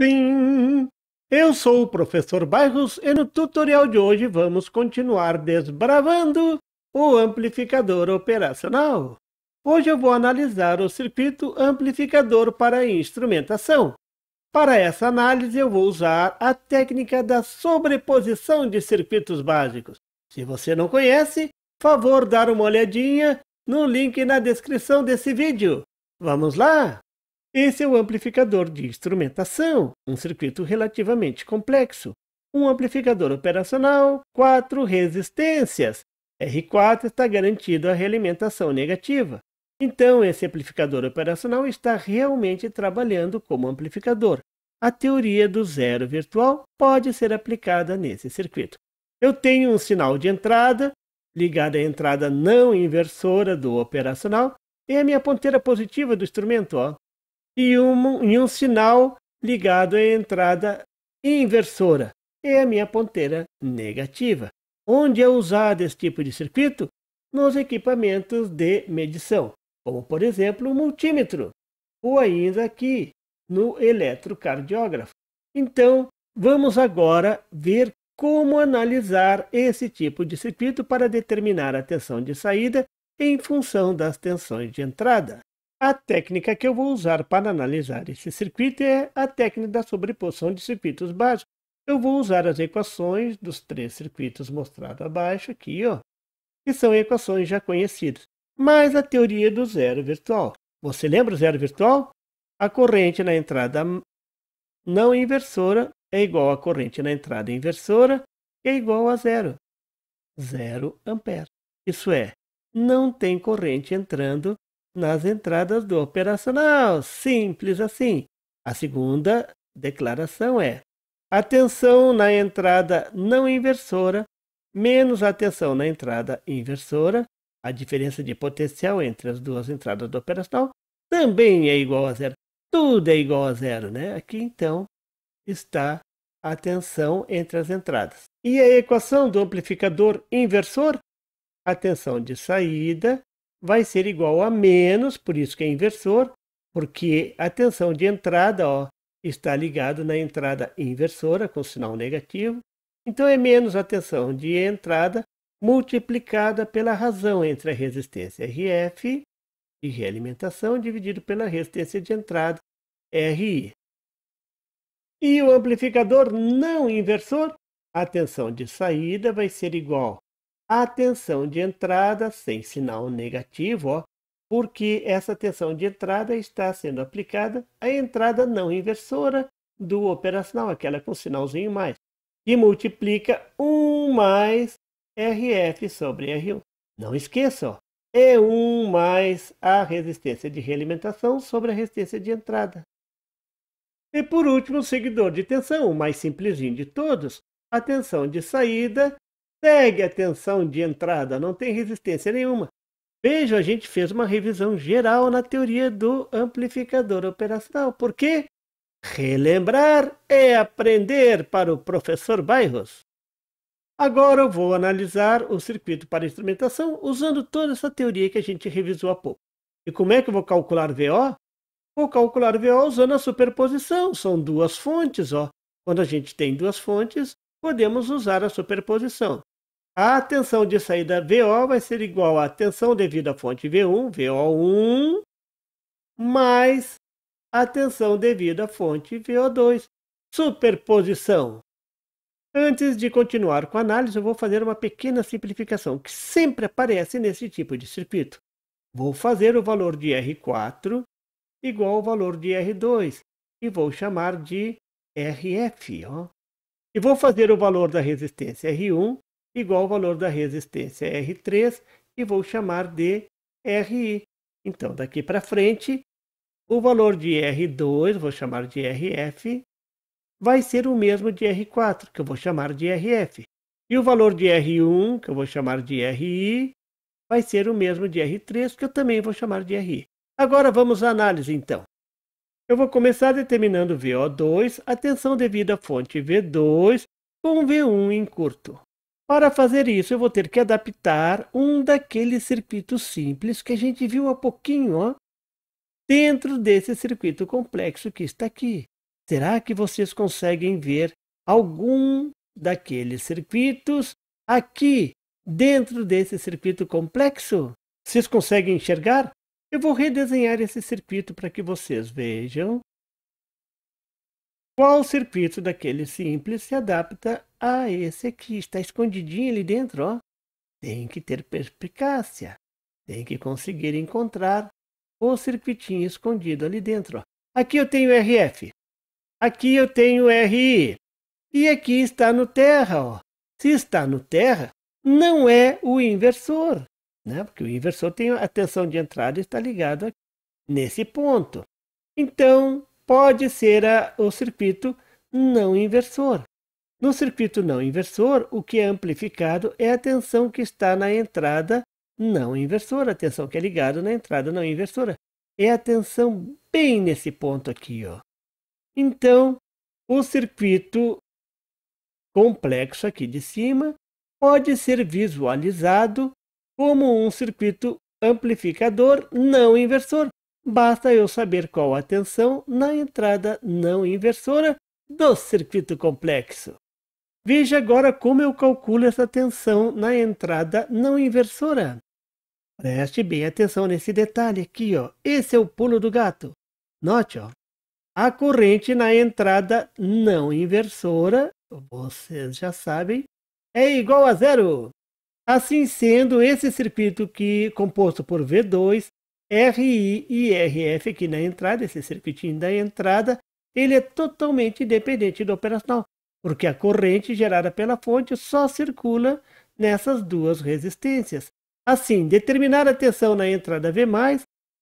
Sim, eu sou o professor Bairros e no tutorial de hoje vamos continuar desbravando o amplificador operacional. Hoje eu vou analisar o circuito amplificador para instrumentação. Para essa análise eu vou usar a técnica da sobreposição de circuitos básicos. Se você não conhece, favor dar uma olhadinha no link na descrição desse vídeo. Vamos lá? Esse é o amplificador de instrumentação, um circuito relativamente complexo. Um amplificador operacional, 4 resistências. R4 está garantido a realimentação negativa. Então, esse amplificador operacional está realmente trabalhando como amplificador. A teoria do zero virtual pode ser aplicada nesse circuito. Eu tenho um sinal de entrada, ligado à entrada não inversora do operacional, e a minha ponteira positiva do instrumento, ó. E um sinal ligado à entrada inversora, é a minha ponteira negativa. Onde é usado esse tipo de circuito? Nos equipamentos de medição, como por exemplo o multímetro, ou ainda aqui no eletrocardiógrafo. Então, vamos agora ver como analisar esse tipo de circuito para determinar a tensão de saída em função das tensões de entrada. A técnica que eu vou usar para analisar esse circuito é a técnica da sobreposição de circuitos básicos. Eu vou usar as equações dos 3 circuitos mostrados abaixo aqui, ó, que são equações já conhecidas, mais a teoria do zero virtual. Você lembra o zero virtual? A corrente na entrada não inversora é igual à corrente na entrada inversora, que é igual a zero. 0 ampere. Isso é, não tem corrente entrando nas entradas do operacional. Simples assim. A segunda declaração é: a tensão na entrada não inversora menos a tensão na entrada inversora, a diferença de potencial entre as duas entradas do operacional, também é igual a zero. Tudo é igual a zero, né? Aqui então está a tensão entre as entradas. E a equação do amplificador inversor? A tensão de saída vai ser igual a menos, por isso que é inversor, porque a tensão de entrada, ó, está ligado na entrada inversora com sinal negativo. Então é menos a tensão de entrada multiplicada pela razão entre a resistência RF de realimentação dividido pela resistência de entrada RI. E o amplificador não inversor, a tensão de saída vai ser igual à tensão de entrada sem sinal negativo, ó, porque essa tensão de entrada está sendo aplicada à entrada não inversora do operacional, aquela com sinalzinho mais, e multiplica 1 mais RF sobre R1. Não esqueça, ó, é 1 mais a resistência de realimentação sobre a resistência de entrada. E por último, o seguidor de tensão, o mais simplesinho de todos, a tensão de saída segue a tensão de entrada, não tem resistência nenhuma. Veja, a gente fez uma revisão geral na teoria do amplificador operacional. Por quê? Relembrar é aprender para o professor Bairros. Agora eu vou analisar o circuito para instrumentação usando toda essa teoria que a gente revisou há pouco. E como é que eu vou calcular VO? Vou calcular VO usando a superposição. São duas fontes, ó. Quando a gente tem duas fontes, podemos usar a superposição. A tensão de saída VO vai ser igual à tensão devida à fonte V1, VO1, mais a tensão devida à fonte VO2. Superposição. Antes de continuar com a análise, eu vou fazer uma pequena simplificação que sempre aparece nesse tipo de circuito. Vou fazer o valor de R4 igual ao valor de R2 e vou chamar de RF. Ó. E vou fazer o valor da resistência R1 igual ao valor da resistência R3 e vou chamar de RI. Então, daqui para frente, o valor de R2, vou chamar de RF, vai ser o mesmo de R4, que eu vou chamar de RF. E o valor de R1, que eu vou chamar de RI, vai ser o mesmo de R3, que eu também vou chamar de RI. Agora vamos à análise, então. Eu vou começar determinando VO2, a tensão devida à fonte V2, com V1 em curto. Para fazer isso, eu vou ter que adaptar um daqueles circuitos simples que a gente viu há pouquinho, ó, dentro desse circuito complexo que está aqui. Será que vocês conseguem ver algum daqueles circuitos aqui dentro desse circuito complexo? Vocês conseguem enxergar? Eu vou redesenhar esse circuito para que vocês vejam qual circuito daquele simples se adapta a esse aqui. Está escondidinho ali dentro, ó. Tem que ter perspicácia. Tem que conseguir encontrar o circuitinho escondido ali dentro, ó. Aqui eu tenho RF. Aqui eu tenho RI. E aqui está no terra, ó. Se está no terra, não é o inversor, né? Porque o inversor tem a tensão de entrada e está ligado aqui, nesse ponto. Então, pode ser o circuito não inversor. No circuito não inversor, o que é amplificado é a tensão que está na entrada não inversora, a tensão que é ligada na entrada não inversora. É a tensão bem nesse ponto aqui, ó. Então, o circuito complexo aqui de cima pode ser visualizado como um circuito amplificador não inversor. Basta eu saber qual a tensão na entrada não inversora do circuito complexo. Veja agora como eu calculo essa tensão na entrada não inversora. Preste bem atenção nesse detalhe aqui, ó. Esse é o pulo do gato. Note, ó. A corrente na entrada não inversora, vocês já sabem, é igual a zero. Assim sendo, esse circuito composto por V2, RI e RF aqui na entrada, esse circuitinho da entrada, ele é totalmente independente do operacional, porque a corrente gerada pela fonte só circula nessas duas resistências. Assim, determinar a tensão na entrada V+,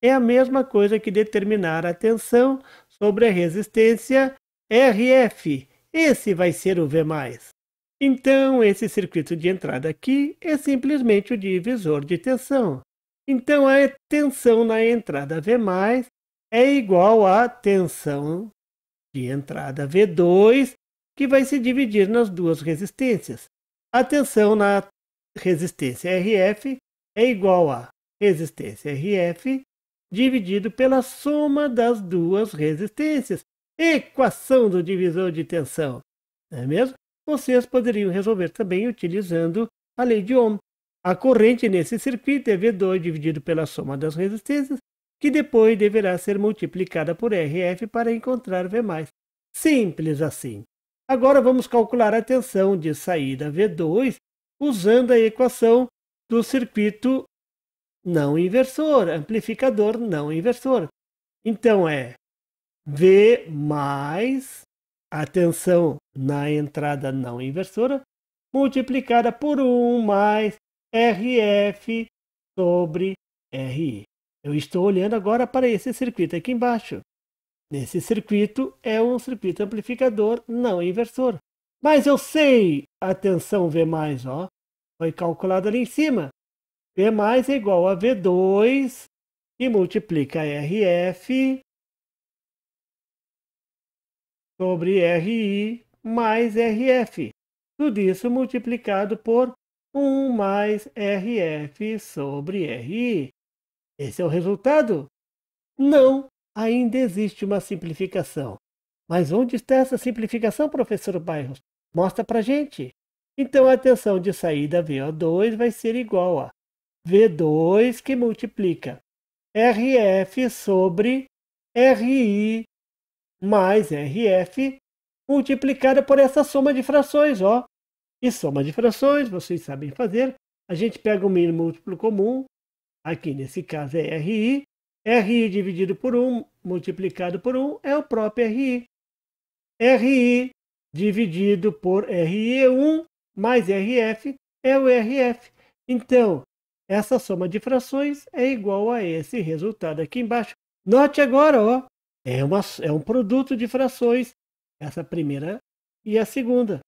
é a mesma coisa que determinar a tensão sobre a resistência RF. Esse vai ser o V+. Então, esse circuito de entrada aqui é simplesmente o divisor de tensão. Então, a tensão na entrada V+, é igual à tensão de entrada V2, que vai se dividir nas duas resistências. A tensão na resistência RF é igual a resistência RF dividido pela soma das duas resistências. Equação do divisor de tensão. Não é mesmo? Vocês poderiam resolver também utilizando a lei de Ohm. A corrente nesse circuito é V2 dividido pela soma das resistências, que depois deverá ser multiplicada por RF para encontrar V+. Simples assim. Agora vamos calcular a tensão de saída V2 usando a equação do circuito não inversor, amplificador não inversor. Então é V mais a tensão na entrada não inversora multiplicada por 1 mais RF sobre RI. Eu estou olhando agora para esse circuito aqui embaixo. Nesse circuito é um circuito amplificador não inversor. Mas eu sei a tensão V+, ó, foi calculada ali em cima. V+ é igual a V2 que multiplica RF sobre RI mais RF. Tudo isso multiplicado por 1 mais RF sobre RI. Esse é o resultado? Não, ainda existe uma simplificação. Mas onde está essa simplificação, professor Bairros? Mostra para gente. Então a tensão de saída VO2 vai ser igual a V2 que multiplica RF sobre RI mais RF multiplicada por essa soma de frações, ó. E soma de frações, vocês sabem fazer. A gente pega o mínimo múltiplo comum, aqui nesse caso é RI. RI dividido por 1 multiplicado por 1 é o próprio RI. RI dividido por RE1 mais RF é o RF. Então, essa soma de frações é igual a esse resultado aqui embaixo. Note agora, ó, é um produto de frações, essa primeira e a segunda.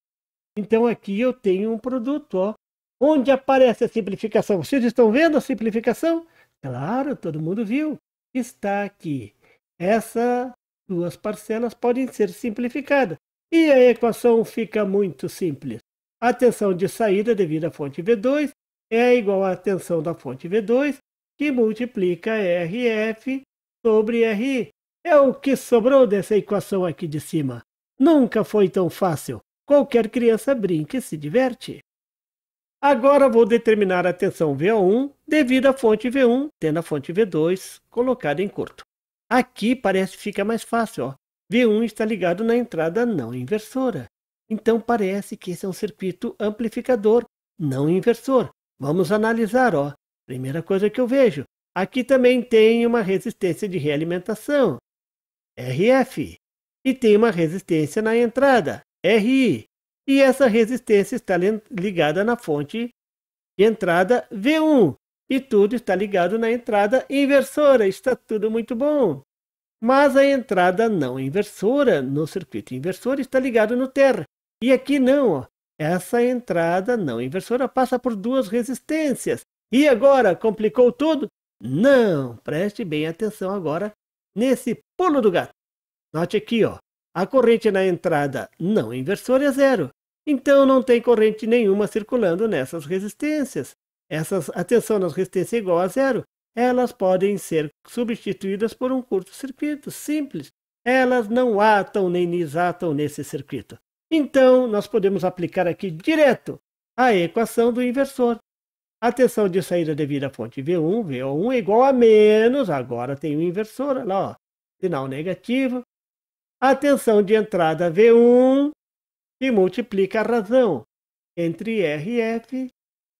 Então aqui eu tenho um produto, ó. Onde aparece a simplificação? Vocês estão vendo a simplificação? Claro, todo mundo viu. Está aqui. Essas duas parcelas podem ser simplificadas. E a equação fica muito simples. A tensão de saída devido à fonte V2 é igual à tensão da fonte V2, que multiplica RF sobre RI. É o que sobrou dessa equação aqui de cima. Nunca foi tão fácil. Qualquer criança brinca e se diverte. Agora vou determinar a tensão VO1 devido à fonte V1, tendo a fonte V2 colocada em curto. Aqui parece que fica mais fácil. Ó. V1 está ligado na entrada não inversora. Então parece que esse é um circuito amplificador não inversor. Vamos analisar. Ó. Primeira coisa que eu vejo. Aqui também tem uma resistência de realimentação, RF. E tem uma resistência na entrada, RI. E essa resistência está ligada na fonte de entrada V1. E tudo está ligado na entrada inversora. Está tudo muito bom. Mas a entrada não inversora, no circuito inversor, está ligada no TER. E aqui não. Ó. Essa entrada não inversora passa por duas resistências. E agora, complicou tudo? Não. Preste bem atenção agora nesse pulo do gato. Note aqui, ó. A corrente na entrada não inversora é zero. Então não tem corrente nenhuma circulando nessas resistências. A tensão nas resistências é igual a zero. Elas podem ser substituídas por um curto-circuito simples. Elas não atam nem desatam nesse circuito. Então nós podemos aplicar aqui direto a equação do inversor. A tensão de saída devido à fonte V1, VO1 é igual a menos, agora tem o inversor, olha lá, ó, sinal negativo. A tensão de entrada V1 e multiplica a razão entre RF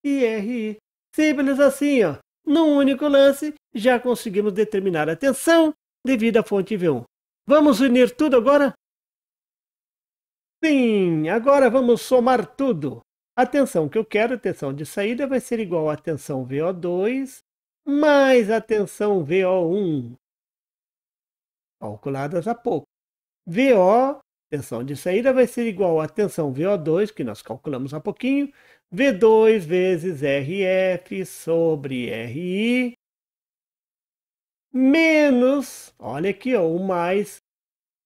e RI. Simples assim, ó. Num único lance, já conseguimos determinar a tensão devido à fonte V1. Vamos unir tudo agora? Sim, agora vamos somar tudo. A tensão que eu quero, a tensão de saída, vai ser igual à tensão VO2 mais a tensão VO1, calculadas há pouco. VO, tensão de saída, vai ser igual à tensão VO2, que nós calculamos há pouquinho, V2 vezes RF sobre RI, menos, olha aqui, ó, o mais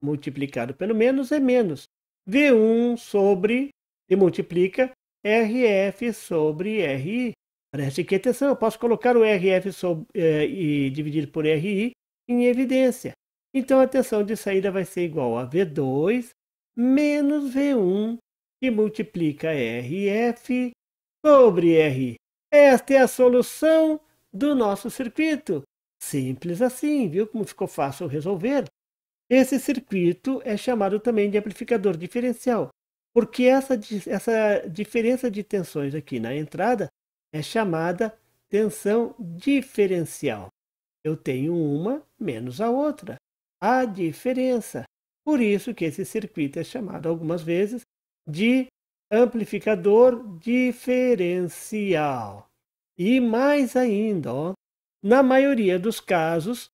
multiplicado pelo menos é menos, V1 sobre, e multiplica, RF sobre RI. Preste aqui atenção, eu posso colocar o RF e dividir por RI em evidência. Então a tensão de saída vai ser igual a V2 menos V1, que multiplica RF sobre RI. Esta é a solução do nosso circuito. Simples assim, viu como ficou fácil resolver? Esse circuito é chamado também de amplificador diferencial, porque essa diferença de tensões aqui na entrada é chamada tensão diferencial. Eu tenho uma menos a outra, a diferença. Por isso que esse circuito é chamado algumas vezes de amplificador diferencial. E mais ainda, ó, na maioria dos casos,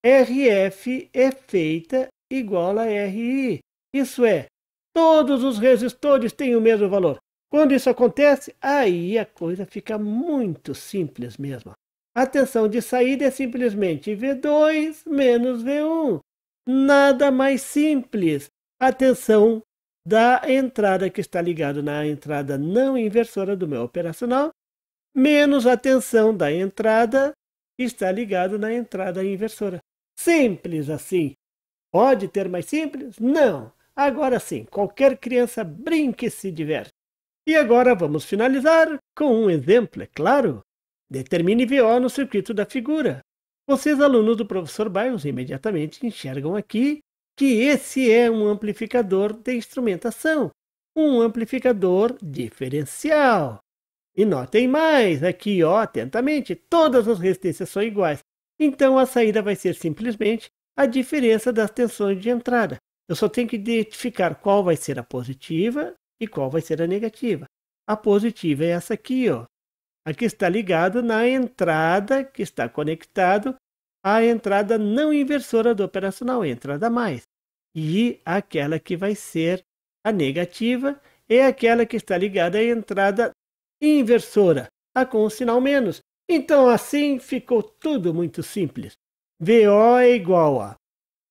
RF é feita igual a RI. Isso é, todos os resistores têm o mesmo valor. Quando isso acontece, aí a coisa fica muito simples mesmo. A tensão de saída é simplesmente V2 menos V1. Nada mais simples. A tensão da entrada que está ligada na entrada não inversora do meu operacional, menos a tensão da entrada que está ligada na entrada inversora. Simples assim. Pode ter mais simples? Não. Agora sim, qualquer criança brinque e se diverte. E agora vamos finalizar com um exemplo, é claro. Determine VO no circuito da figura. Vocês, alunos do professor Bairros, imediatamente enxergam aqui que esse é um amplificador de instrumentação, um amplificador diferencial. E notem mais, aqui, ó, atentamente, todas as resistências são iguais. Então a saída vai ser simplesmente a diferença das tensões de entrada. Eu só tenho que identificar qual vai ser a positiva e qual vai ser a negativa. A positiva é essa aqui, ó. Aqui está ligado na entrada que está conectado à entrada não inversora do operacional, a entrada mais. E aquela que vai ser a negativa é aquela que está ligada à entrada inversora, a com o sinal menos. Então assim ficou tudo muito simples. VO é igual a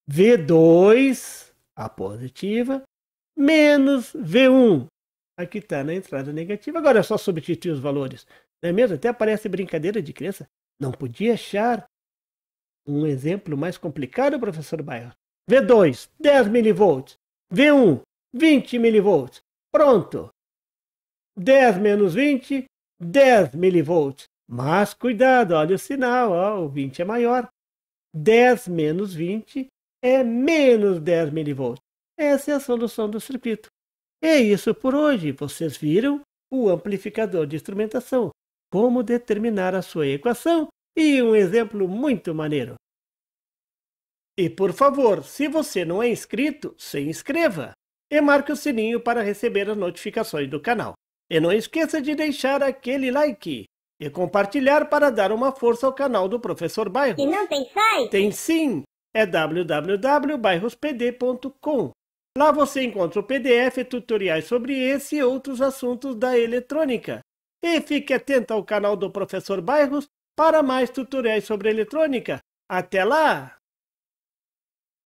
V2, a positiva, menos V1. Aqui está na entrada negativa. Agora é só substituir os valores. Não é mesmo? Até parece brincadeira de criança. Não podia achar. Um exemplo mais complicado, professor Bairros. V2, 10 milivolts. V1, 20 milivolts. Pronto. 10 menos 20, 10 milivolts. Mas cuidado, olha o sinal, ó, o 20 é maior. 10 menos 20 é menos 10 milivolts. Essa é a solução do circuito. É isso por hoje. Vocês viram o amplificador de instrumentação, como determinar a sua equação e um exemplo muito maneiro. E por favor, se você não é inscrito, se inscreva e marque o sininho para receber as notificações do canal. E não esqueça de deixar aquele like e compartilhar para dar uma força ao canal do Professor Bairros. E não tem site? Tem sim, é www.bairrospd.com. Lá você encontra o PDF e tutoriais sobre esse e outros assuntos da eletrônica. E fique atento ao canal do Professor Bairros para mais tutoriais sobre eletrônica. Até lá!